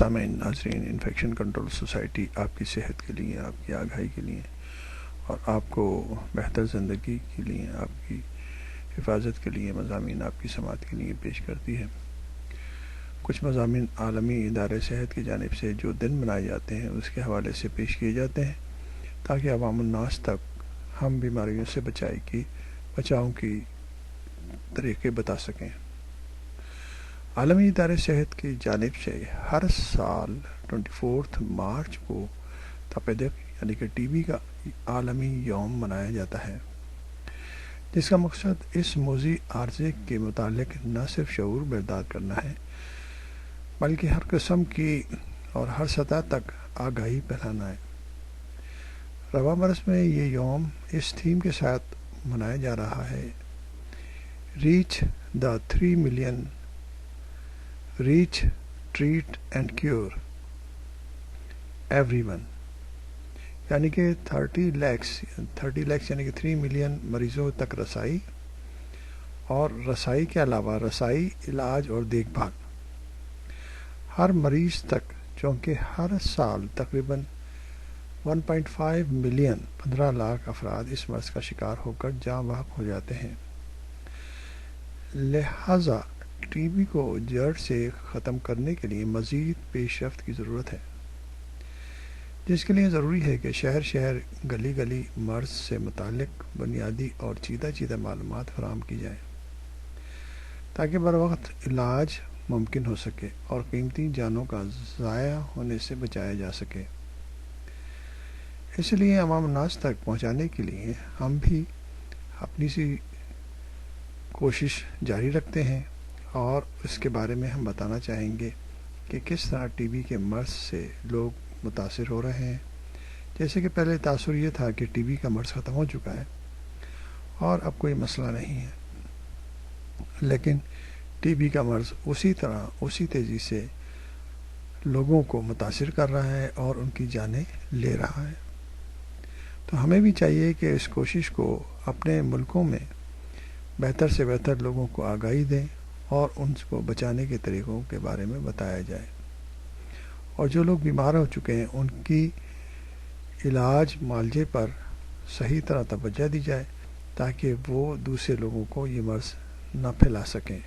سامعین ناظرین، infection control society آپ کی صحت کے لیے، آپ کی آگاہی کے لیے اور آپ کو بہتر زندگی کے لیے، آپ کی حفاظت کے لیے مضامین آپ کی سماعت کے لیے پیش کرتی ہے۔ کچھ مضامین عالمی ادارے صحت کی جانب سے جو دن منائے جاتے ہیں اس کے حوالے سے پیش کیے جاتے ہیں تاکہ عوام الناس تک ہم بیماریوں سے بچاؤ کی طریقے بتا سکیں۔ عالمی ادارے صحت کی جانب سے ہر سال 24 مارچ کو تپیدق یعنی کہ ٹی بی کا عالمی یوم منایا جاتا ہے، جس کا مقصد اس موذی عارضے کے متعلق نہ صرف شعور بیدار کرنا ہے بلکہ ہر قسم کی اور ہر سطح تک آگاہی پھیلانا ہے۔ رواں برس میں یہ یوم اس تھیم کے ساتھ منایا جا رہا ہے: reach the 3 million, reach, treat and cure every one, یعنی کہ 30 لاکھ یعنی کہ 3 ملین مریضوں تک رسائی، اور رسائی کے علاوہ رسائی، علاج اور دیکھ بھال ہر مریض تک، چونکہ ہر سال تقریباً 1.5 ملین 15 لاکھ افراد اس مرض کا شکار ہو کر جاں بحق ہو جاتے ہیں۔ لہٰذا ٹی بی کو جڑ سے ختم کرنے کے لیے مزید پیش رفت کی ضرورت ہے، جس کے لیے ضروری ہے کہ شہر شہر، گلی گلی مرض سے متعلق بنیادی اور چیدہ معلومات فراہم کی جائیں تاکہ بروقت علاج ممکن ہو سکے اور قیمتی جانوں کا ضائع ہونے سے بچایا جا سکے۔ اس لیے عوام الناس تک پہنچانے کے لیے ہم بھی اپنی سی کوشش جاری رکھتے ہیں، اور اس کے بارے میں ہم بتانا چاہیں گے کہ کس طرح ٹی بی کے مرض سے لوگ متاثر ہو رہے ہیں۔ جیسے کہ پہلے تاثر یہ تھا کہ ٹی بی کا مرض ختم ہو چکا ہے اور اب کوئی مسئلہ نہیں ہے، لیکن ٹی بی کا مرض اسی تیزی سے لوگوں کو متاثر کر رہا ہے اور ان کی جانیں لے رہا ہے۔ تو ہمیں بھی چاہیے کہ اس کوشش کو اپنے ملکوں میں بہتر سے بہتر لوگوں کو آگاہی دیں اور ان کو بچانے کے طریقوں کے بارے میں بتایا جائے، اور جو لوگ بیمار ہو چکے ہیں ان کی علاج معالجے پر صحیح طرح توجہ دی جائے تاکہ وہ دوسرے لوگوں کو یہ مرض نہ پھیلا سکیں۔